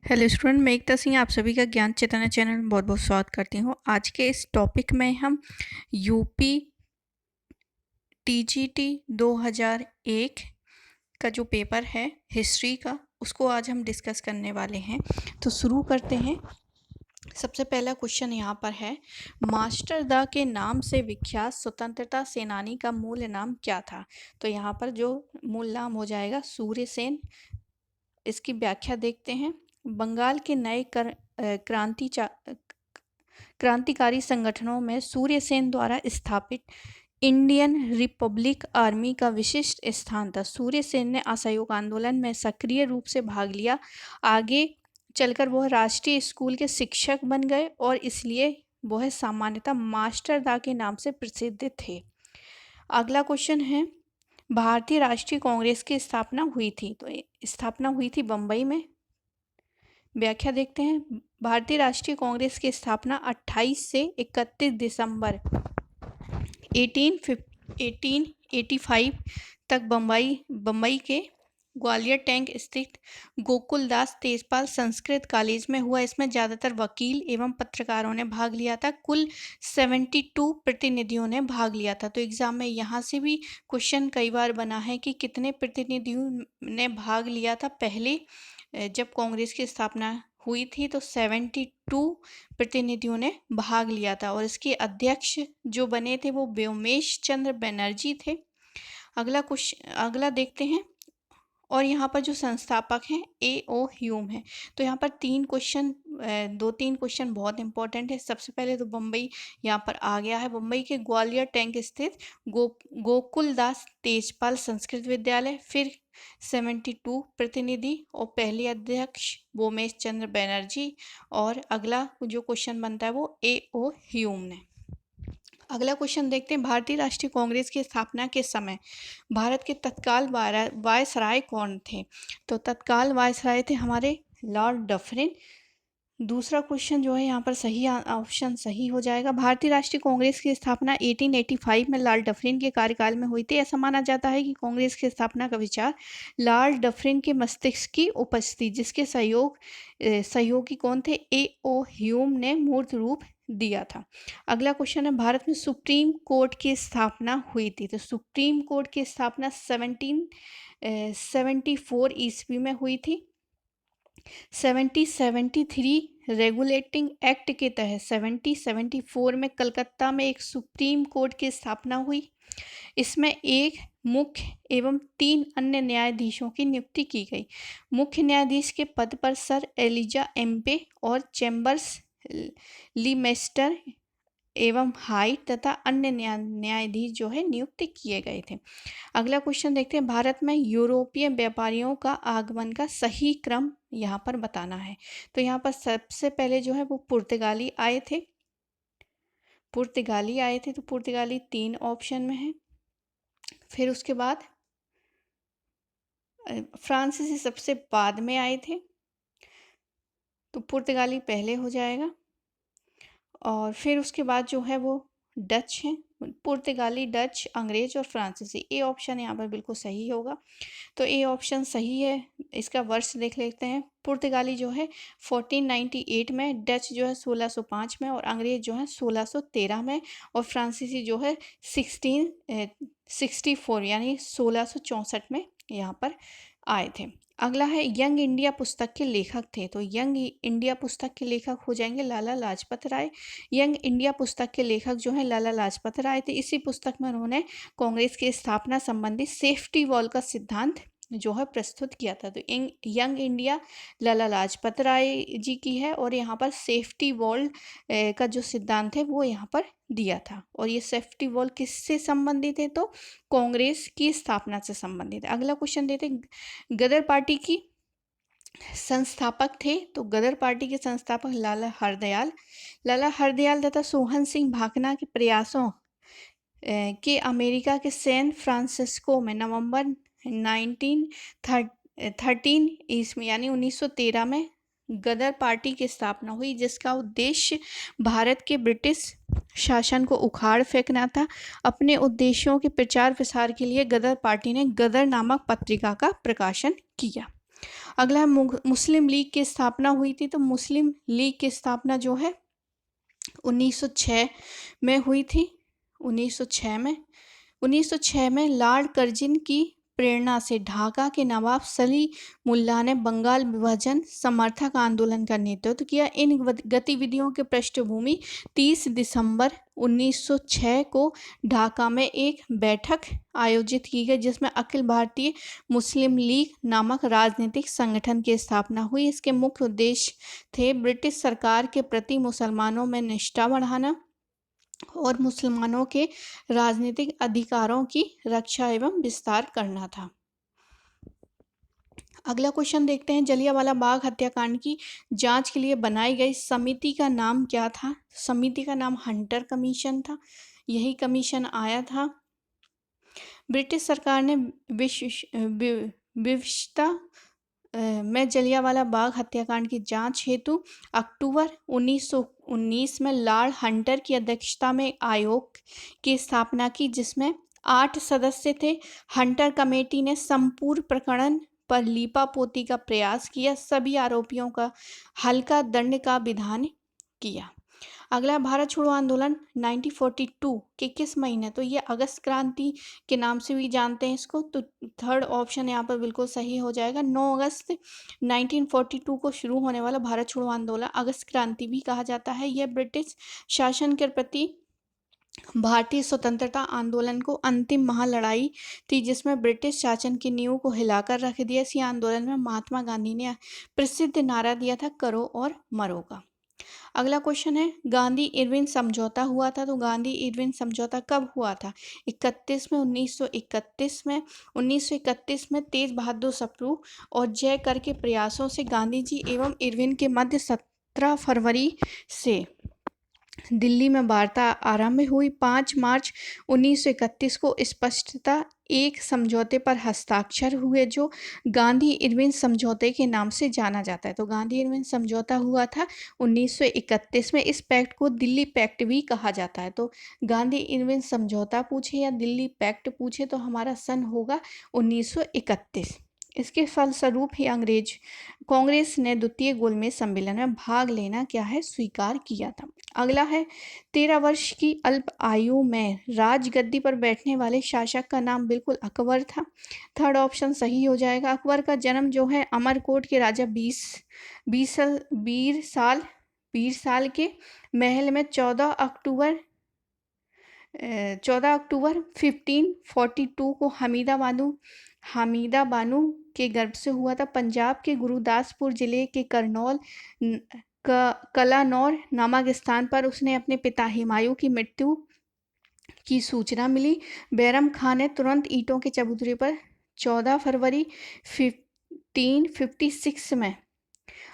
Hello student, मैं एकता सिंह आप सभी का ज्ञान चैतन्य चैनल में बहुत बहुत स्वागत करती हूँ। आज के इस टॉपिक में हम यूपी टीजीटी 2001 का जो पेपर है हिस्ट्री का, उसको आज हम डिस्कस करने वाले हैं। तो शुरू करते हैं। सबसे पहला क्वेश्चन यहाँ पर है, मास्टर दा के नाम से विख्यात स्वतंत्रता सेनानी का मूल नाम क्या था? तो यहाँ पर जो मूल नाम हो जाएगा सूर्यसेन। इसकी व्याख्या देखते हैं। बंगाल के नए क्रांतिकारी संगठनों में सूर्यसेन द्वारा स्थापित इंडियन रिपब्लिक आर्मी का विशिष्ट स्थान था। सूर्यसेन ने असहयोग आंदोलन में सक्रिय रूप से भाग लिया। आगे चलकर वह राष्ट्रीय स्कूल के शिक्षक बन गए और इसलिए वह सामान्यतः मास्टर दा के नाम से प्रसिद्ध थे। अगला क्वेश्चन है, भारतीय राष्ट्रीय कांग्रेस की स्थापना हुई थी। तो स्थापना हुई थी बम्बई में। व्याख्या देखते हैं। भारतीय राष्ट्रीय कांग्रेस की स्थापना 28 से 31 दिसंबर 1885 तक बम्बई के ग्वालियर टैंक स्थित गोकुलदास तेजपाल संस्कृत कॉलेज में हुआ। इसमें ज़्यादातर वकील एवं पत्रकारों ने भाग लिया था। कुल 72 प्रतिनिधियों ने भाग लिया था। तो एग्जाम में यहाँ से भी क्वेश्चन कई बार बना है कि कितने प्रतिनिधियों ने भाग लिया था। पहले जब कांग्रेस की स्थापना हुई थी तो 72 प्रतिनिधियों ने भाग लिया था और इसके अध्यक्ष जो बने थे वो व्योमेश चंद्र बनर्जी थे। अगला देखते हैं। और यहाँ पर जो संस्थापक हैं A.O. ह्यूम है। तो यहाँ पर दो तीन क्वेश्चन बहुत इंपॉर्टेंट है। सबसे पहले तो बम्बई यहाँ पर आ गया है। बम्बई के ग्वालियर टैंक स्थित गोकुलदास तेजपाल संस्कृत विद्यालय, फिर 72 प्रतिनिधि और पहले अध्यक्ष व्योमेश चंद्र बनर्जी, और अगला जो क्वेश्चन बनता है वो A.O. ह्यूम ने। अगला क्वेश्चन देखते हैं, भारतीय राष्ट्रीय कांग्रेस की स्थापना के समय भारत के तत्काल वायसराय कौन थे? तो तत्काल वायसराय थे हमारे लॉर्ड डफरिन। दूसरा क्वेश्चन जो है यहाँ पर सही ऑप्शन सही हो जाएगा। भारतीय राष्ट्रीय कांग्रेस की स्थापना 1885 में लॉर्ड डफरिन के कार्यकाल में हुई थी। ऐसा माना जाता है कि कांग्रेस की स्थापना का विचार लॉर्ड डफरिन के मस्तिष्क की उपज थी, जिसके सहयोगी कौन थे? A.O. ह्यूम ने मूर्त रूप दिया था। अगला क्वेश्चन है, भारत में सुप्रीम कोर्ट की स्थापना हुई थी। तो सुप्रीम कोर्ट की स्थापना 1774 ईस्वी में हुई थी। 1773 रेगुलेटिंग एक्ट के तहत 1774 में कलकत्ता में एक सुप्रीम कोर्ट की स्थापना हुई। इसमें एक मुख्य एवं 3 अन्य न्यायाधीशों की नियुक्ति की गई। मुख्य न्यायाधीश के पद पर सर एलिजा एम्पे और चैम्बर्स लीमेस्टर एवं हाइट तथा अन्य न्यायाधीश जो है नियुक्त किए गए थे। अगला क्वेश्चन देखते हैं, भारत में यूरोपीय व्यापारियों का आगमन का सही क्रम यहाँ पर बताना है। तो यहाँ पर सबसे पहले जो है वो पुर्तगाली आए थे। तो पुर्तगाली 3 ऑप्शन में है। फिर उसके बाद फ्रांसीसी सबसे बाद में आए थे, तो पुर्तगाली पहले हो जाएगा। और फिर उसके बाद जो है वो डच हैं। पुर्तगाली, डच, अंग्रेज और फ्रांसीसी। ए ऑप्शन यहाँ पर बिल्कुल सही होगा। तो ए ऑप्शन सही है। इसका वर्ष देख लेते हैं। पुर्तगाली जो है 1498 में, डच जो है 1605 में और अंग्रेज जो है 1613 में और फ्रांसीसी जो है 1664 यानी 1664 में यहाँ पर आए थे। अगला है, यंग इंडिया पुस्तक के लेखक थे। तो यंग इंडिया पुस्तक के लेखक हो जाएंगे लाला लाजपत राय। यंग इंडिया पुस्तक के लेखक जो हैं लाला लाजपत राय थे। इसी पुस्तक में उन्होंने कांग्रेस की स्थापना संबंधी सेफ्टी वॉल का सिद्धांत जो है प्रस्तुत किया था। तो यंग इंडिया लाला लाजपत राय जी की है और यहाँ पर सेफ्टी वॉल का जो सिद्धांत है वो यहाँ पर दिया था। और ये सेफ्टी वॉल किससे संबंधित है? तो कांग्रेस की स्थापना से संबंधित है। अगला क्वेश्चन देते हैं, गदर पार्टी की संस्थापक थे। तो गदर पार्टी के संस्थापक लाला हरदयाल तथा सोहन सिंह भाकना के प्रयासों के अमेरिका के सैन फ्रांसिस्को में नवंबर 1913 ईस्वी यानी 1913 में गदर पार्टी की स्थापना हुई, जिसका उद्देश्य भारत के ब्रिटिश शासन को उखाड़ फेंकना था। अपने उद्देश्यों के प्रचार प्रसार के लिए गदर पार्टी ने गदर नामक पत्रिका का प्रकाशन किया। अगला है मुस्लिम लीग की स्थापना हुई थी, तो मुस्लिम लीग की स्थापना जो है 1906 में हुई थी। 1906 में लॉर्ड कर्जन की प्रेरणा से ढाका के नवाब सलीमुल्लाह ने बंगाल विभाजन समर्थक आंदोलन का नेतृत्व किया। इन गतिविधियों के पृष्ठभूमि 30 दिसंबर 1906 को ढाका में एक बैठक आयोजित की गई, जिसमें अखिल भारतीय मुस्लिम लीग नामक राजनीतिक संगठन की स्थापना हुई। इसके मुख्य उद्देश्य थे ब्रिटिश सरकार के प्रति मुसलमानों में निष्ठा बढ़ाना और मुसलमानों के राजनीतिक अधिकारों की रक्षा एवं विस्तार करना था। अगला क्वेश्चन देखते हैं, जलियांवाला बाग हत्याकांड की जांच के लिए बनाई गई समिति का नाम क्या था? समिति का नाम हंटर कमीशन था। यही कमीशन आया था। ब्रिटिश सरकार ने विवशता में जलियांवाला बाग हत्याकांड की जांच हेतु अक्टूबर 1919 में लॉर्ड हंटर की अध्यक्षता में एक आयोग की स्थापना की, जिसमें 8 सदस्य थे। हंटर कमेटी ने संपूर्ण प्रकरण पर लीपापोती का प्रयास किया, सभी आरोपियों का हल्का दंड का विधान किया। अगला, भारत छोड़ो आंदोलन 1942 के किस महीने? तो ये अगस्त क्रांति के नाम से भी जानते हैं इसको, तो थर्ड ऑप्शन यहाँ पर बिल्कुल सही हो जाएगा। 9 अगस्त 1942 को शुरू होने वाला भारत छोड़ो आंदोलन अगस्त क्रांति भी कहा जाता है। यह ब्रिटिश शासन के प्रति भारतीय स्वतंत्रता आंदोलन को अंतिम महालड़ाई थी, जिसमें ब्रिटिश शासन की नींव को हिलाकर रख दिया। इसी आंदोलन में महात्मा गांधी ने प्रसिद्ध नारा दिया था, करो और मरो का। अगला क्वेश्चन है, गांधी इरविन समझौता हुआ था, तो गांधी इरविन समझौता कब हुआ था? 31 में 1931 में 1931 में तेज बहादुर सप्रू और जयकर के प्रयासों से गांधी जी एवं इरविन के मध्य 17 फरवरी से दिल्ली में वार्ता आरंभ हुई। 5 मार्च 1931 को स्पष्टता एक समझौते पर हस्ताक्षर हुए, जो गांधी इरविन समझौते के नाम से जाना जाता है। तो गांधी इरविन समझौता हुआ था 1931 में। इस पैक्ट को दिल्ली पैक्ट भी कहा जाता है। तो गांधी इरविन समझौता पूछे या दिल्ली पैक्ट पूछे तो हमारा सन होगा 1931। इसके फलस्वरूप ही कांग्रेस ने द्वितीय गोलमेज सम्मेलन में भाग लेना क्या है, स्वीकार किया था। अगला है, 13 वर्ष की अल्प आयु में राजगद्दी पर बैठने वाले शासक का नाम बिल्कुल अकबर था। थर्ड ऑप्शन सही हो जाएगा। अकबर का जन्म जो है अमरकोट के राजा बीर साल के महल में 14 अक्टूबर 1542 को हमीदा बानो के गर्भ से हुआ था। पंजाब के गुरुदासपुर जिले के कलानौर नामक स्थान पर उसने अपने पिता हुमायूं की मृत्यु की सूचना मिली। बैरम खान ने तुरंत ईंटों के चबूतरे पर 14 फरवरी 1556 में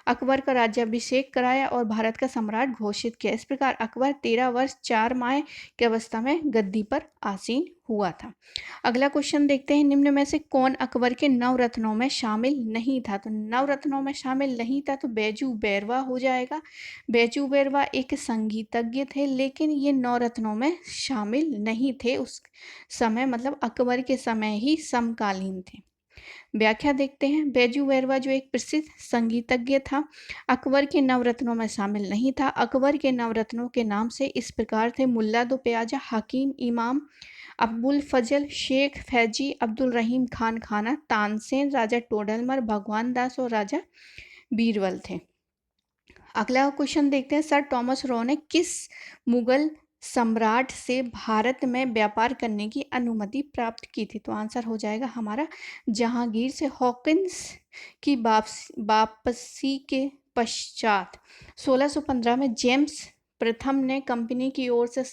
अकबर का राज्याभिषेक कराया और भारत का सम्राट घोषित किया। इस प्रकार अकबर 13 वर्ष 4 माह की अवस्था में गद्दी पर आसीन हुआ था। अगला क्वेश्चन देखते हैं, निम्न में से कौन अकबर के नवरत्नों में शामिल नहीं था? तो नवरत्नों में शामिल नहीं था तो बैजू बैरवा हो जाएगा। बैजू बैरवा एक संगीतज्ञ थे, लेकिन ये नवरत्नों में शामिल नहीं थे उस समय, मतलब अकबर के समय ही समकालीन थे। व्याख्या देखते हैं, बैजू बैरवा जो एक प्रसिद्ध संगीतज्ञ था, अकबर के नवरत्नों में शामिल नहीं था। अकबर के नवरत्नों के नाम से इस प्रकार थे, मुल्ला दो प्याजा, हकीम इमाम, अब्बुल फजल, शेख फैजी, अब्दुल रहीम खान खाना, तानसेन, राजा टोडरमल, भगवान दास और राजा बीरबल थे। अगला क्वेश्चन देखते हैं, सर थॉमस रो ने किस मुगल सम्राट से भारत में व्यापार करने की अनुमति प्राप्त की थी? तो आंसर हो जाएगा हमारा जहांगीर से। हॉकिंस की वापसी के पश्चात 1615 में जेम्स प्रथम ने कंपनी की ओर से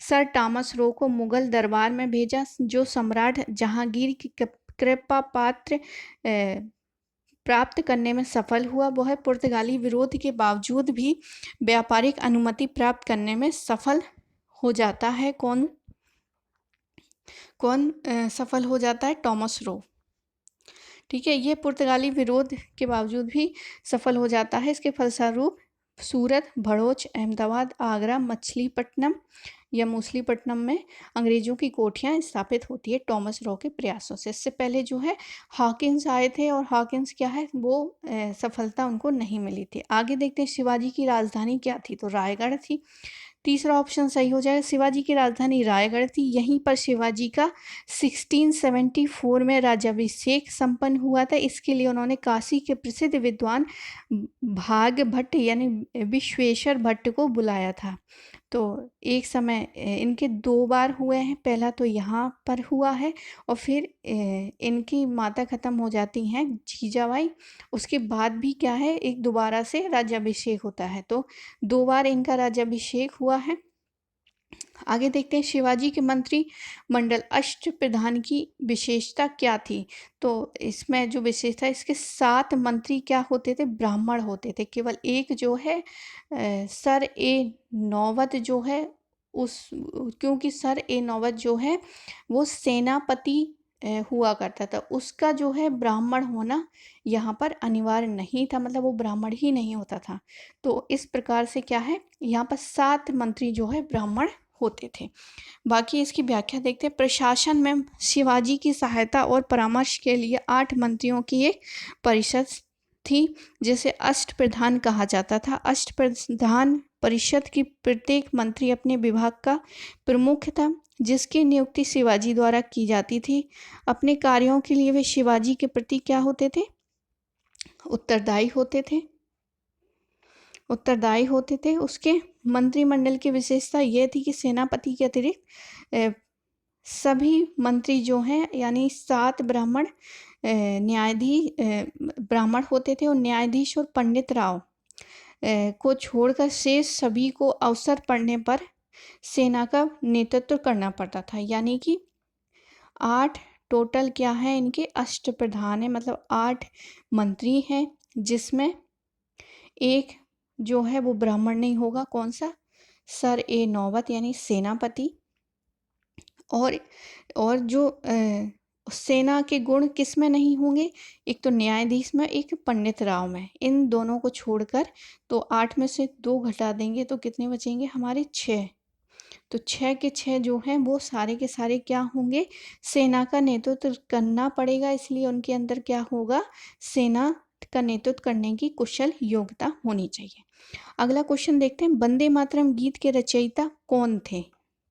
सर थॉमस रो को मुगल दरबार में भेजा, जो सम्राट जहांगीर की कृपा पात्र प्राप्त करने में सफल हुआ। वह पुर्तगाली विरोध के बावजूद भी व्यापारिक अनुमति प्राप्त करने में सफल हो जाता है। कौन सफल हो जाता है? Thomas Roe. ठीक है, ये पुर्तगाली विरोध के बावजूद भी सफल हो जाता है। इसके फलस्वरूप सूरत, भड़ोच, अहमदाबाद, आगरा, मछलीपट्टनम या मूसलीपट्टनम में अंग्रेजों की कोठियां स्थापित होती है टॉमस रॉ के प्रयासों से। इससे पहले जो है हॉकिंस आए थे और हॉकिंस क्या है वो सफलता उनको नहीं मिली थी। आगे देखते हैं शिवाजी की राजधानी क्या थी, तो रायगढ़ थी। तीसरा ऑप्शन सही हो जाएगा, शिवाजी की राजधानी रायगढ़ थी। यहीं पर शिवाजी का 1674 में राज्याभिषेक संपन्न हुआ था। इसके लिए उन्होंने काशी के प्रसिद्ध विद्वान भाग भट्ट यानी विश्वेश्वर भट्ट को बुलाया था। तो एक समय इनके 2 बार हुए हैं, पहला तो यहाँ पर हुआ है और फिर इनकी माता ख़त्म हो जाती हैं जीजाबाई, उसके बाद भी क्या है एक दोबारा से राज्याभिषेक होता है। तो 2 बार इनका राज्याभिषेक हुआ है। आगे देखते हैं शिवाजी के मंत्री मंडल अष्टप्रधान की विशेषता क्या थी, तो इसमें जो विशेषता इसके 7 मंत्री क्या होते थे, ब्राह्मण होते थे। केवल एक जो है सर ए नौबत जो है उस क्योंकि सर ए नौबत जो है वो सेनापति हुआ करता था, उसका जो है ब्राह्मण होना यहाँ पर अनिवार्य नहीं था, मतलब वो ब्राह्मण ही नहीं होता था। तो इस प्रकार से क्या है यहाँ पर 7 मंत्री जो है ब्राह्मण होते थे। बाकी इसकी व्याख्या देखते हैं। प्रशासन में शिवाजी की सहायता और परामर्श के लिए 8 मंत्रियों की एक परिषद थी, जिसे अष्टप्रधान कहा जाता था। अष्टप्रधान परिषद की प्रत्येक मंत्री अपने विभाग का प्रमुख था, जिसकी नियुक्ति शिवाजी द्वारा की जाती थी। अपने कार्यों के लिए वे शिवाजी के प्रति क्या होते थे, उत्तरदायी होते थे। उत्तरदायी होते थे। उसके मंत्रिमंडल की विशेषता ये थी कि सेनापति के अतिरिक्त सभी मंत्री जो हैं यानी 7 ब्राह्मण ब्राह्मण होते थे और न्यायाधीश और पंडित राव को छोड़कर शेष सभी को अवसर पड़ने पर सेना का नेतृत्व करना पड़ता था। यानी कि 8 टोटल क्या है इनके अष्टप्रधान है, मतलब 8 मंत्री हैं, जिसमें एक जो है वो ब्राह्मण नहीं होगा, कौन सा, सर ए नौबत यानी सेनापति। और जो सेना के गुण किस में नहीं होंगे, एक तो न्यायाधीश में, एक पंडित राव में। इन दोनों को छोड़कर तो 8 में से 2 घटा देंगे तो कितने बचेंगे हमारे 6। तो 6 के 6 जो हैं वो सारे के सारे क्या होंगे, सेना का नेतृत्व करना पड़ेगा, इसलिए उनके अंदर क्या होगा, सेना का नेतृत्व करने की कुशल योग्यता होनी चाहिए। अगला क्वेश्चन देखते हैं, वंदे मातरम गीत के रचयिता कौन थे,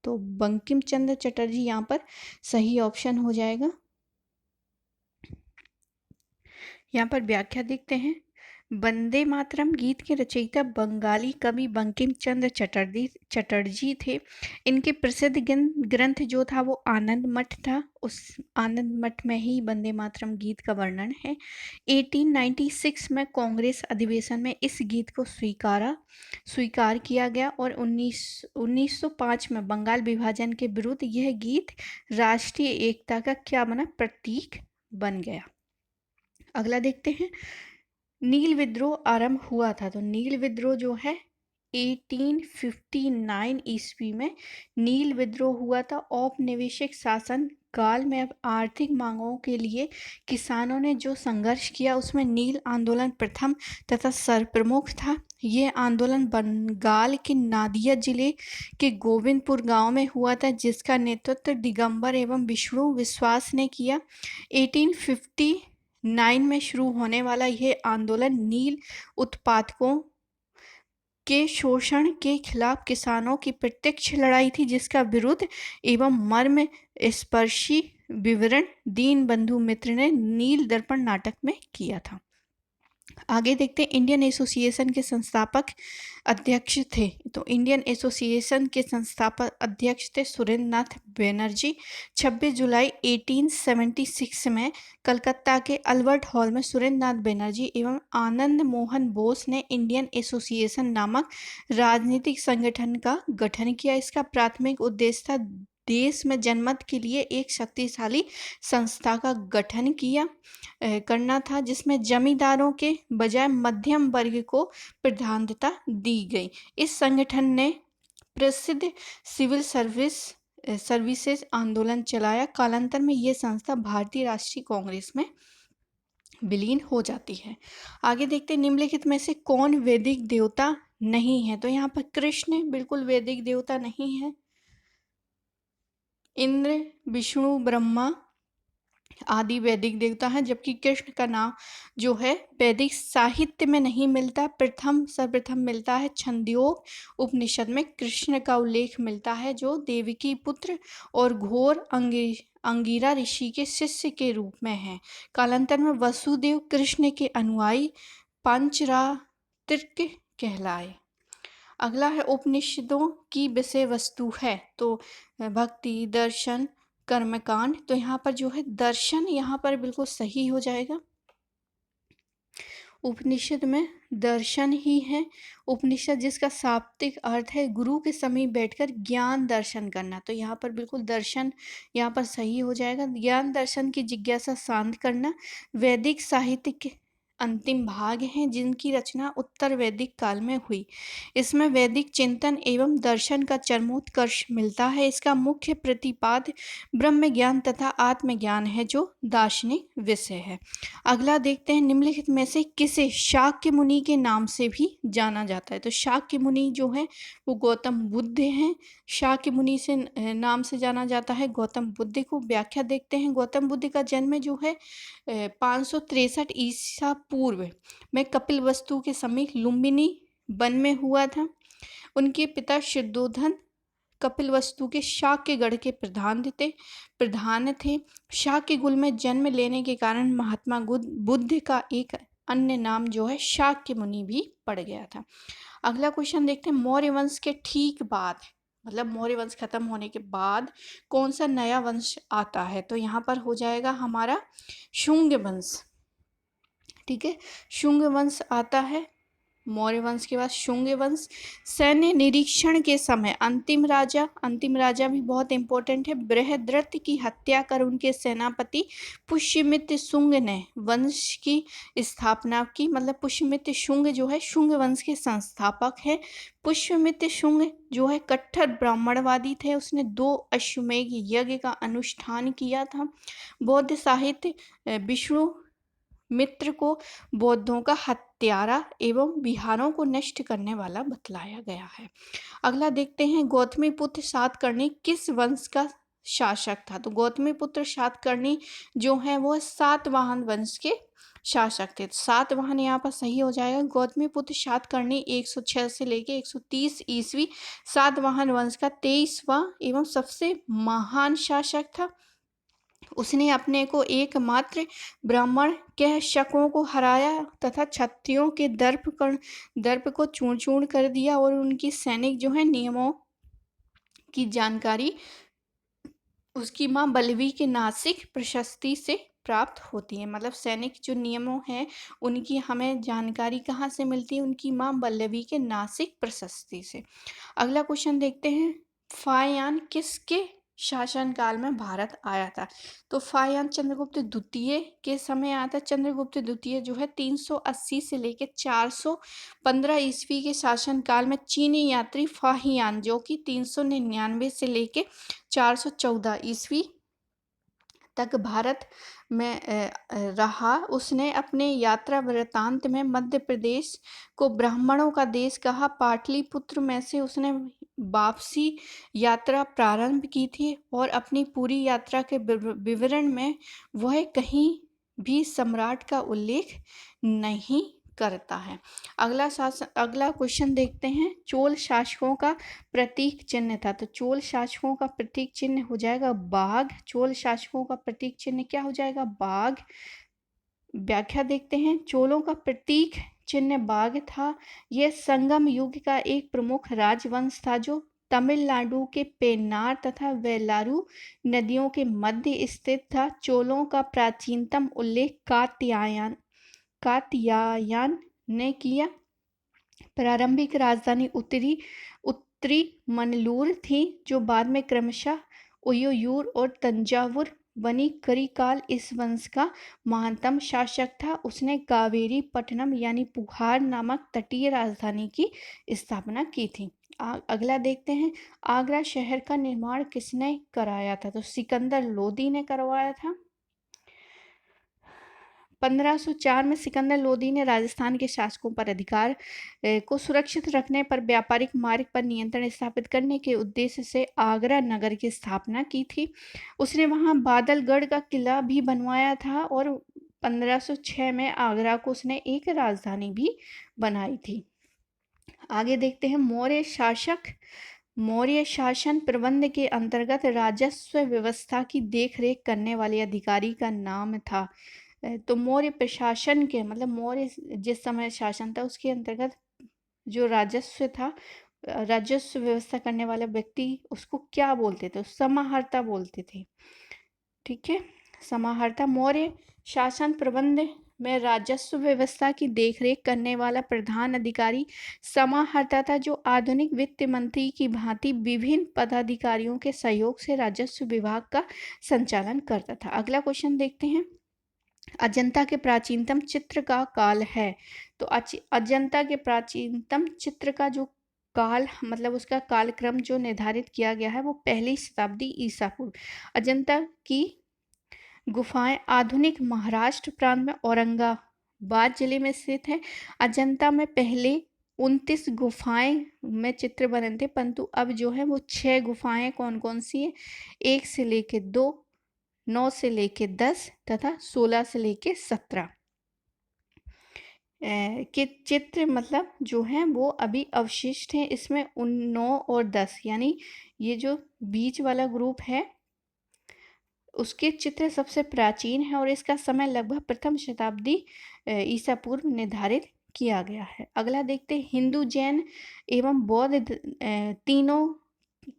तो बंकिम चंद्र चटर्जी यहाँ पर सही ऑप्शन हो जाएगा। यहाँ पर व्याख्या देखते हैं। वंदे मातरम गीत के रचयिता बंगाली कवि बंकिम चंद्र चटर्जी थे। इनके प्रसिद्ध ग्रंथ जो था वो आनंद मठ था। उस आनंद मठ में ही वंदे मातरम गीत का वर्णन है। 1896 में कांग्रेस अधिवेशन में इस गीत को स्वीकार किया गया और 1905 में बंगाल विभाजन के विरुद्ध यह गीत राष्ट्रीय एकता का क्या बना, प्रतीक बन गया। अगला देखते हैं, नील विद्रोह आरंभ हुआ था, तो नील विद्रोह जो है 1859 ईस्वी में नील विद्रोह हुआ था। औपनिवेशिक शासन काल में अब आर्थिक मांगों के लिए किसानों ने जो संघर्ष किया उसमें नील आंदोलन प्रथम तथा सर्वप्रमुख था। ये आंदोलन बंगाल के नादिया जिले के गोविंदपुर गांव में हुआ था, जिसका नेतृत्व दिगंबर एवं विष्णु विश्वास ने किया। 1859 में शुरू होने वाला यह आंदोलन नील उत्पादकों के शोषण के खिलाफ किसानों की प्रत्यक्ष लड़ाई थी, जिसका विरुद्ध एवं मर्म स्पर्शी विवरण दीनबंधु मित्र ने नील दर्पण नाटक में किया था। आगे देखते हैं, इंडियन एसोसिएशन के संस्थापक अध्यक्ष थे, तो इंडियन एसोसिएशन के संस्थापक अध्यक्ष थे सुरेंद्र नाथ बनर्जी। 26 जुलाई 1876 में कलकत्ता के अल्बर्ट हॉल में सुरेंद्र नाथ बनर्जी एवं आनंद मोहन बोस ने इंडियन एसोसिएशन नामक राजनीतिक संगठन का गठन किया। इसका प्राथमिक उद्देश्य था देश में जनमत के लिए एक शक्तिशाली संस्था का गठन करना था, जिसमें जमींदारों के बजाय मध्यम वर्ग को प्राधान्यता दी गई। इस संगठन ने प्रसिद्ध सिविल सर्विसेज आंदोलन चलाया। कालांतर में यह संस्था भारतीय राष्ट्रीय कांग्रेस में विलीन हो जाती है। आगे देखते हैं निम्नलिखित में से कौन वैदिक देवता नहीं है। तो यहाँ पर कृष्ण बिल्कुल वैदिक देवता नहीं है। इंद्र, विष्णु, ब्रह्मा आदि वैदिक देवता हैं, जबकि कृष्ण का नाम जो है वैदिक साहित्य में नहीं मिलता। सर्वप्रथम मिलता है छंदोग उपनिषद में कृष्ण का उल्लेख मिलता है, जो देवकी पुत्र और घोर अंगिरा ऋषि के शिष्य के रूप में है। कालांतर में वसुदेव कृष्ण के अनुयायी पंचरात्रिक कहलाए। अगला है उपनिषदों की विषय वस्तु है। तो भक्ति, दर्शन, कर्मकांड। तो यहाँ पर जो है दर्शन यहाँ पर बिल्कुल सही हो जाएगा। उपनिषद में दर्शन ही है। उपनिषद जिसका शाब्दिक अर्थ है गुरु के समीप बैठकर ज्ञान दर्शन करना। तो यहाँ पर बिल्कुल दर्शन यहाँ पर सही हो जाएगा। ज्ञान दर्शन की जिज्ञासा शांत करना वैदिक साहित्य के अंतिम भाग हैं, जिनकी रचना उत्तर वैदिक काल में हुई। इसमें वैदिक चिंतन एवं दर्शन का चरमोत्कर्ष मिलता है। इसका मुख्य प्रतिपाद्य ब्रह्म ज्ञान तथा आत्मज्ञान है, जो दार्शनिक विषय है। अगला देखते हैं निम्नलिखित में से किसे शाक्य मुनि के नाम से भी जाना जाता है। तो शाक्य मुनि जो है वो गौतम बुद्ध हैं। शाक्य मुनि से नाम से जाना जाता है गौतम बुद्ध को। व्याख्या देखते हैं। गौतम बुद्ध का जन्म जो है 563 ईसा पूर्व में कपिलवस्तु के समीप लुम्बिनी वन में हुआ था। उनके पिता शुद्धोधन कपिलवस्तु के शाक्यगढ़ के प्रधान थे। शाक्य कुल में जन्म लेने के कारण महात्मा बुद्ध का एक अन्य नाम जो है शाक्य मुनि भी पड़ गया था। अगला क्वेश्चन देखते हैं मौर्य वंश के ठीक बाद, मतलब मौर्य वंश खत्म होने के बाद कौन सा नया वंश आता है। तो यहाँ पर हो जाएगा हमारा शुंग वंश। ठीक है, शुंग वंश आता है। मौर्य वंश के बाद शुंग वंश। सैन्य निरीक्षण के समय अंतिम राजा भी बहुत इंपॉर्टेंट है। बृहद्रथ की हत्या कर उनके सेनापति पुष्यमित्र शुंग ने वंश की स्थापना की। मतलब पुष्यमित्र शुंग जो है शुंग वंश के संस्थापक है। पुष्यमित्र शुंग जो है कट्टर ब्राह्मणवादी थे। उसने 2 अश्वमेध यज्ञ का अनुष्ठान किया था। बौद्ध साहित्य विष्णु मित्र को बौद्धों का हत्यारा एवं विहारों को नष्ट करने वाला बतलाया गया है। अगला देखते हैं गौतमीपुत्र सातकर्णी किस वंश का शासक था। तो गौतमीपुत्र सातकर्णी जो है वो सातवाहन वंश के शासक थे। सातवाहन यहाँ पर सही हो जाएगा। गौतमीपुत्र सातकर्णी 106 से लेके 130 ईस्वी सातवाहन वंश का 23वां एवं सबसे महान शासक था। उसने अपने को एकमात्र ब्राह्मण कह शकों को हराया तथा क्षत्रियों के दर्प को चूर्ण चूर्ण कर दिया और उनकी सैनिक जो है नियमों की जानकारी उसकी माँ बल्लवी के नासिक प्रशस्ति से प्राप्त होती है। मतलब सैनिक जो नियमों हैं उनकी हमें जानकारी कहाँ से मिलती है, उनकी माँ बल्लवी के नासिक प्रशस्ति से। अगला क्वेश्चन देखते हैं फायान किसके शासनकाल में भारत आया था। तो फायान चंद्रगुप्त द्वितीय के समय आया था। चंद्रगुप्त द्वितीय जो है 380 से लेकर 415 ईस्वी के शासनकाल में चीनी यात्री फाहियान जो कि 399 से लेकर 414 ईस्वी तक भारत में रहा। उसने अपने यात्रा वृत्तांत में मध्य प्रदेश को ब्राह्मणों का देश कहा। पाटलिपुत्र में से उसने वापसी यात्रा प्रारंभ की थी और अपनी पूरी यात्रा के विवरण में वह कहीं भी सम्राट का उल्लेख नहीं करता है। अगला क्वेश्चन देखते हैं चोल शासकों का प्रतीक चिन्ह था। तो चोल शासकों का प्रतीक चिन्ह हो जाएगा बाघ। चोल शासकों का प्रतीक चिन्ह क्या हो जाएगा, बाघ। व्याख्या देखते हैं चोलों का प्रतीक चिन्ह बाघ था। यह संगम युग का एक प्रमुख राजवंश था जो तमिलनाडु के पेन्नार तथा वेलारू नदियों के मध्य स्थित था। चोलों का प्राचीनतम उल्लेख कात्यायन ने किया। प्रारंभिक राजधानी उत्तरी मनलूर थी जो बाद में क्रमशः उय्यूर और तंजावुर बनी। करिकाल इस वंश का महानतम शासक था। उसने कावेरी पट्टनम यानी पुहार नामक तटीय राजधानी की स्थापना की थी। अगला देखते हैं आगरा शहर का निर्माण किसने कराया था। तो सिकंदर लोदी ने करवाया था। 1504 में सिकंदर लोदी ने राजस्थान के शासकों पर अधिकार को सुरक्षित रखने पर व्यापारिक मार्ग पर नियंत्रण स्थापित करने के उद्देश्य से आगरा नगर की स्थापना की थी। उसने वहां बादलगढ़ का किला भी बनवाया था और 1506 में आगरा को उसने एक राजधानी भी बनाई थी। आगे देखते हैं मौर्य शासक। मौर्य शासन प्रबंध के अंतर्गत राजस्व व्यवस्था की देखरेख करने वाले अधिकारी का नाम था। तो मौर्य प्रशासन के मतलब मौर्य जिस समय शासन था उसके अंतर्गत जो राजस्व था, राजस्व व्यवस्था करने वाला व्यक्ति, उसको क्या बोलते थे? समाहर्ता बोलते थे। ठीक है, समाहर्ता। मौर्य शासन प्रबंध में राजस्व व्यवस्था की देखरेख करने वाला प्रधान अधिकारी समाहर्ता था, जो आधुनिक वित्त मंत्री की भांति विभिन्न पदाधिकारियों के सहयोग से राजस्व विभाग का संचालन करता था। अगला क्वेश्चन देखते हैं। अजंता के प्राचीनतम चित्र का काल है। तो अजंता के प्राचीनतम चित्र का जो काल मतलब उसका कालक्रम जो निर्धारित किया गया है वो पहली शताब्दी ईसा पूर्व। अजंता की गुफाएं आधुनिक महाराष्ट्र प्रांत में औरंगाबाद जिले में स्थित है। अजंता में पहले 29 गुफाएं में चित्र बने थे, परंतु अब जो है वो 6 गुफाएं कौन कौन सी है? 1 से लेके 2, 9 से लेके 10 तथा 16 से लेके 17 के चित्र मतलब जो हैं वो अभी अवशिष्ट हैं। इसमें 9 और 10 यानी ये जो बीच वाला ग्रुप है उसके चित्र सबसे प्राचीन है और इसका समय लगभग प्रथम शताब्दी ईसा पूर्व निर्धारित किया गया है। अगला देखते हैं। हिंदू, जैन एवं बौद्ध तीनों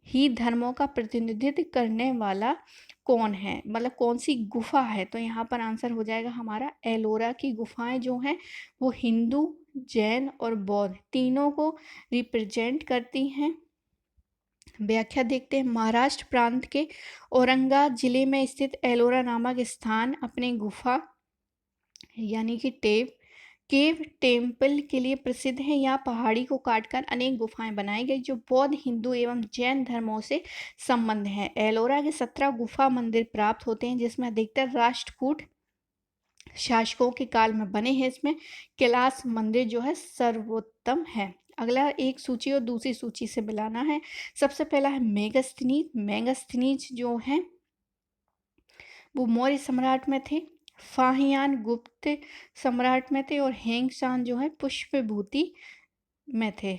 ही धर्मों का प्रतिनिधित्व करने वाला कौन है? मतलब कौन सी गुफा है? तो यहाँ पर आंसर हो जाएगा हमारा एलोरा की गुफाएं जो हैं वो हिंदू, जैन और बौद्ध तीनों को रिप्रेजेंट करती हैं। व्याख्या देखते हैं। महाराष्ट्र प्रांत के औरंगाबाद जिले में स्थित एलोरा नामक स्थान अपने गुफा यानी कि केव टेम्पल के लिए प्रसिद्ध है। यहाँ पहाड़ी को काटकर अनेक गुफाएं बनाई गई जो बौद्ध, हिंदू एवं जैन धर्मों से संबंध है। एलोरा के 17 गुफा मंदिर प्राप्त होते हैं जिसमें अधिकतर राष्ट्रकूट शासकों के काल में बने हैं। इसमें कैलाश मंदिर जो है सर्वोत्तम है। अगला एक सूची और दूसरी सूची से मिलाना है। सबसे पहला है मेगस्थनीज। मेगस्थनीज जो है वो मौर्य सम्राट में थे, फाहियान गुप्त सम्राट में थे और हेंगशान जो है पुष्पभूति में थे।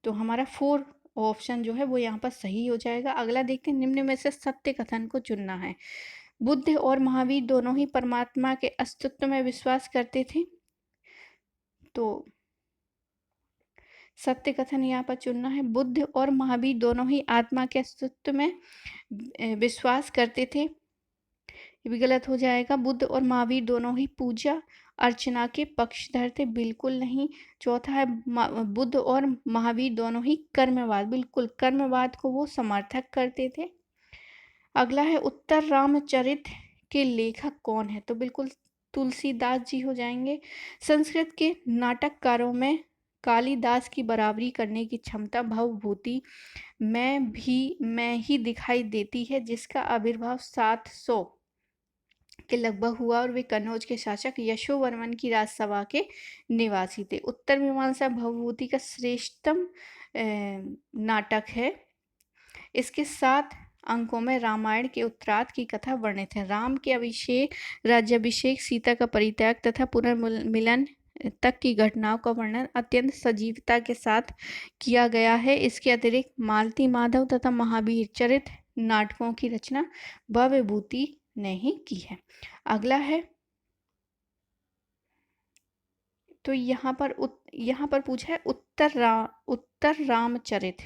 तो हमारा 4 ऑप्शन जो है वो यहाँ पर सही हो जाएगा। अगला देखते हैं। निम्न में से सत्य कथन को चुनना है। बुद्ध और महावीर दोनों ही परमात्मा के अस्तित्व में विश्वास करते थे। तो सत्य कथन यहाँ पर चुनना है। बुद्ध और महावीर दोनों ही आत्मा के अस्तित्व में विश्वास करते थे, ये भी गलत हो जाएगा। बुद्ध और महावीर दोनों ही पूजा अर्चना के पक्षधर थे, बिल्कुल नहीं। चौथा है बुद्ध और महावीर दोनों ही कर्मवाद, बिल्कुल कर्मवाद को वो समर्थक करते थे। अगला है उत्तर रामचरित के लेखक कौन है? तो बिल्कुल तुलसीदास जी हो जाएंगे। संस्कृत के नाटककारों में कालिदास की बराबरी करने की क्षमता भवभूति में ही दिखाई देती है, जिसका आविर्भाव 700 के लगभग हुआ और वे कन्नौज के शासक यशोवर्मन की राजसभा के निवासी थे। उत्तर मीमांसा भवभूति का श्रेष्ठतम नाटक है। इसके 7 अंकों में रामायण के उत्तरार्ध की कथा वर्णित है। राम के अभिषेक, राज्याभिषेक, सीता का परित्याग तथा पुनर्मिलन तक की घटनाओं का वर्णन अत्यंत सजीवता के साथ किया गया है। इसके अतिरिक्त मालती माधव तथा महावीर चरित नाटकों की रचना भवभूति ने ही की है। अगला है तो यहाँ पर पूछा है उत्तर रामचरित।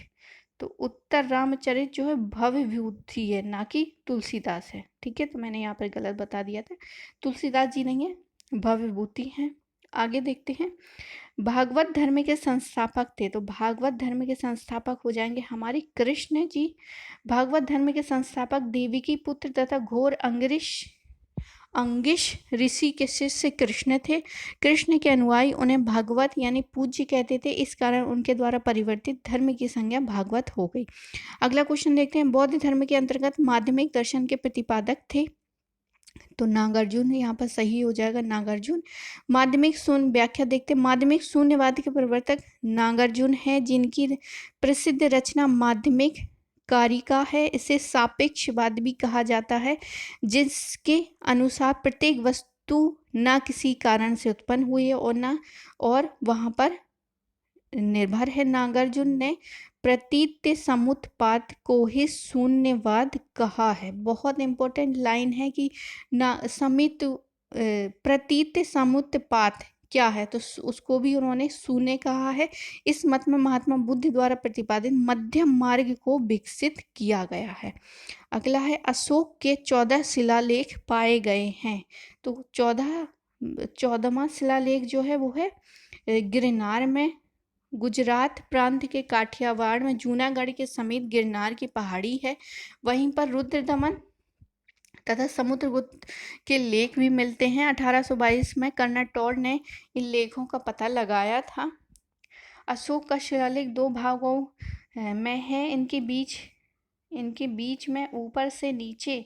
तो उत्तर रामचरित जो है भवभूति है, ना कि तुलसीदास है। ठीक है, तो मैंने यहाँ पर गलत बता दिया था, तुलसीदास जी नहीं है, भवभूति है। आगे देखते हैं। भागवत धर्म के संस्थापक थे। तो भागवत धर्म के संस्थापक हो जाएंगे हमारे कृष्ण जी। भागवत धर्म के संस्थापक देवकी पुत्र तथा घोर अंगिश ऋषि के शिष्य कृष्ण थे। कृष्ण के अनुयायी उन्हें भागवत यानी पूज्य कहते थे, इस कारण उनके द्वारा परिवर्तित धर्म की संज्ञा भागवत हो गई। अगला क्वेश्चन देखते हैं। बौद्ध धर्म के अंतर्गत माध्यमिक दर्शन के प्रतिपादक थे। तो नागार्जुन यहाँ पर सही हो जाएगा, नागार्जुन। माध्यमिक शून्य व्याख्या देखते हैं। माध्यमिक शून्यवाद के प्रवर्तक नागार्जुन है, जिनकी प्रसिद्ध रचना माध्यमिक कारिका है। इसे सापेक्षवाद भी कहा जाता है, जिसके अनुसार प्रत्येक वस्तु न किसी कारण से उत्पन्न हुई है और वहाँ पर निर्भर है। नागार्जुन ने प्रतीत समुत्पाद को ही शून्यवाद कहा है। बहुत इंपॉर्टेंट लाइन है कि ना समित प्रतीत समुत्पाद क्या है, तो उसको भी उन्होंने शून्य कहा है। इस मत में महात्मा बुद्ध द्वारा प्रतिपादित मध्यम मार्ग को विकसित किया गया है। अगला है अशोक के 14 शिलालेख पाए गए हैं। तो 14वां शिलालेख जो है वो है गिरनार में, गुजरात प्रांत के काठियावाड़ में जूनागढ़ के समीप गिरनार की पहाड़ी है। वहीं पर रुद्रदमन तथा समुद्रगुप्त के लेख भी मिलते हैं। 1822 में कर्नाटौर ने इन लेखों का पता लगाया था। अशोक का शिलालेख 2 भागों में है। इनके बीच में ऊपर से नीचे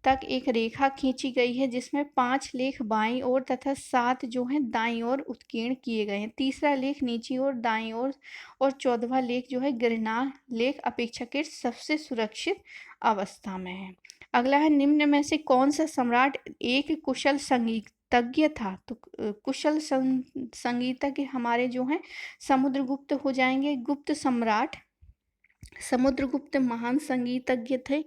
तक एक रेखा खींची गई है, जिसमें 5 लेख बाईं ओर तथा 7 जो हैं दाईं ओर उत्कीर्ण किए गए हैं। तीसरा लेख नीची ओर दाईं ओर और 14वां लेख जो है गिरनार लेख अपेक्षाकृत सबसे सुरक्षित अवस्था में है। अगला है निम्न में से कौन सा सम्राट एक कुशल संगीतज्ञ था। तो कुशल संगीतज्ञ हमारे जो हैं समुद्रगुप्त हो जाएंगे। गुप्त सम्राट समुद्रगुप्त महान संगीतज्ञ थे,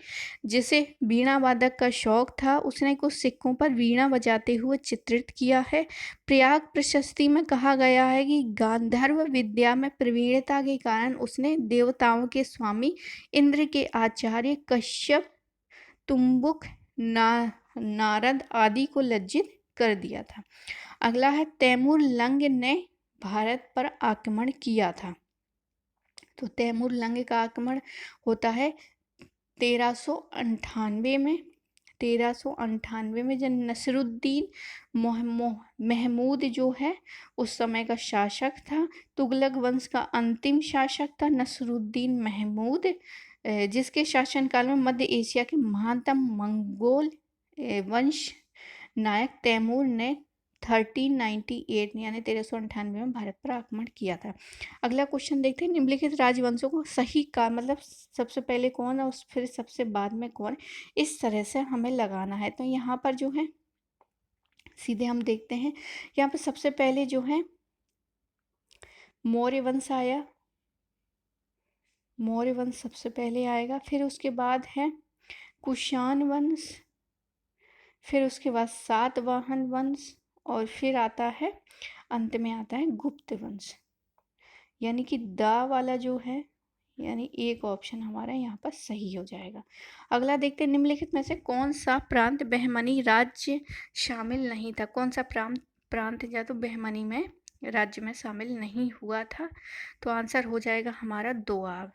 जिसे वीणा वादक का शौक था। उसने कुछ सिक्कों पर वीणा बजाते हुए चित्रित किया है। प्रयाग प्रशस्ति में कहा गया है कि गांधर्व विद्या में प्रवीणता के कारण उसने देवताओं के स्वामी इंद्र के आचार्य कश्यप, तुम्बुक, नारद आदि को लज्जित कर दिया था। अगला है तैमूर लंग ने भारत पर आक्रमण किया था। तो तैमूर लंग का आक्रमण होता है 1398 में। 1398 में जब नसरुद्दीन महमूद जो है उस समय का शासक था। तुगलक वंश का अंतिम शासक था नसरुद्दीन महमूद, जिसके शासनकाल में मध्य एशिया के महानतम मंगोल वंश नायक तैमूर ने 1398 यानी 1398 में भारत पर आक्रमण किया था। अगला क्वेश्चन देखते हैं। निम्नलिखित राजवंशों को सही का मतलब सबसे पहले कौन और फिर सबसे बाद में कौन, इस तरह से हमें लगाना है। तो यहाँ पर जो है सीधे हम देखते हैं। यहाँ पर सबसे पहले जो है मौर्य वंश आया, मौर्य वंश सबसे पहले आएगा। फिर उसके बाद है कुषाण वंश, फिर उसके बाद सातवाहन वंश और फिर आता है अंत में आता है गुप्त वंश। यानी कि दा वाला जो है यानी एक ऑप्शन हमारा यहाँ पर सही हो जाएगा। अगला देखते हैं। निम्नलिखित में से कौन सा प्रांत बहमनी राज्य शामिल नहीं था। कौन सा प्रांत या तो बहमनी में राज्य में शामिल नहीं हुआ था। तो आंसर हो जाएगा हमारा दोआब।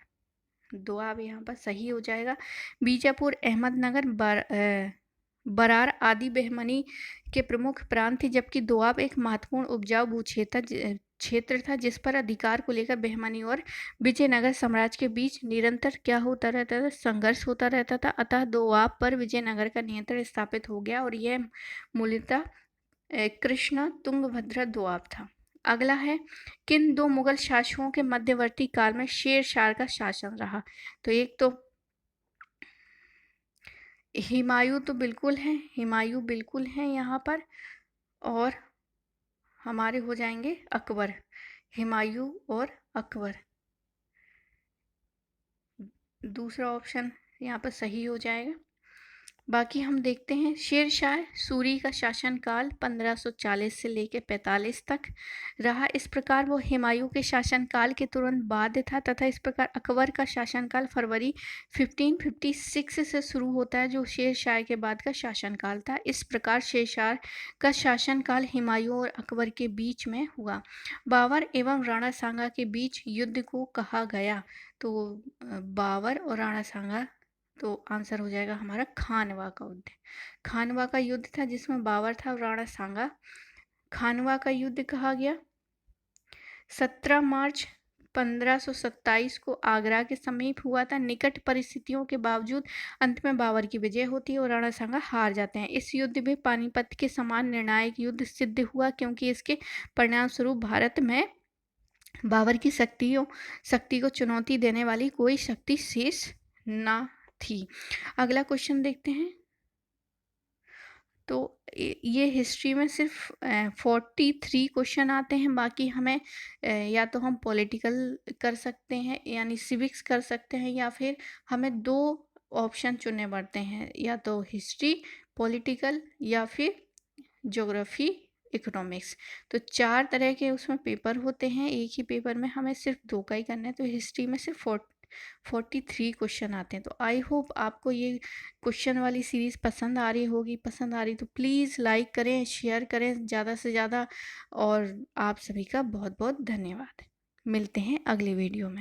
दोआब यहाँ पर सही हो जाएगा। बीजापुर, अहमदनगर, बरार आदि बहमनी के प्रमुख प्रांत थे, जबकि दोआब एक महत्वपूर्ण उपजाऊ क्षेत्र था, जिस पर अधिकार को लेकर बहमनी और विजयनगर साम्राज्य के बीच निरंतर क्या होता रहता था, संघर्ष होता रहता था। अतः दोआब पर विजयनगर का नियंत्रण स्थापित हो गया और यह मूलतः कृष्णा तुंगभद्र दोआब था। अगला है किन 2 मुगल शासकों के मध्यवर्ती काल में शेरशाह का शासन रहा। तो एक तो हुमायूं तो बिल्कुल है, हुमायूं बिल्कुल है यहाँ पर, और हमारे हो जाएंगे अकबर, हुमायूं और अकबर। दूसरा ऑप्शन यहाँ पर सही हो जाएगा। बाकी हम देखते हैं। शेरशाह सूरी का शासनकाल 1540 से लेकर 45 तक रहा। इस प्रकार वो हुमायूं के शासनकाल के तुरंत बाद था, तथा इस प्रकार अकबर का शासनकाल फरवरी 1556 से शुरू होता है, जो शेरशाह के बाद का शासनकाल था। इस प्रकार शेरशाह का शासनकाल हुमायूं और अकबर के बीच में हुआ। बाबर एवं राणा सांगा के बीच युद्ध को कहा गया। तो बाबर और राणा सांगा, तो आंसर हो जाएगा हमारा खानवा का युद्ध। खानवा का युद्ध था जिसमें बाबर था और राणा सांगा। खानवा का युद्ध कहा गया 17 मार्च 1527 को आगरा के समीप हुआ था। निकट परिस्थितियों के बावजूद अंत में बाबर की विजय होती है और राणा सांगा हार जाते हैं। इस युद्ध में पानीपत के समान निर्णायक युद्ध सिद्ध हुआ, क्योंकि इसके परिणाम स्वरूप भारत में बाबर की शक्ति को चुनौती देने वाली कोई शक्ति शेष ना थी। अगला क्वेश्चन देखते हैं। तो ये हिस्ट्री में सिर्फ 43 क्वेश्चन आते हैं। बाकी हमें या तो हम पॉलिटिकल कर सकते हैं यानी सिविक्स कर सकते हैं, या फिर हमें 2 ऑप्शन चुनने पड़ते हैं, या तो हिस्ट्री पॉलिटिकल या फिर ज्योग्राफी इकोनॉमिक्स। तो 4 तरह के उसमें पेपर होते हैं, एक ही पेपर में हमें सिर्फ 2 का ही करना है। तो हिस्ट्री में सिर्फ 43 क्वेश्चन आते हैं। तो आई होप आपको ये क्वेश्चन वाली सीरीज़ पसंद आ रही होगी। पसंद आ रही तो प्लीज़ लाइक करें, शेयर करें ज़्यादा से ज़्यादा, और आप सभी का बहुत बहुत धन्यवाद। मिलते हैं अगले वीडियो में।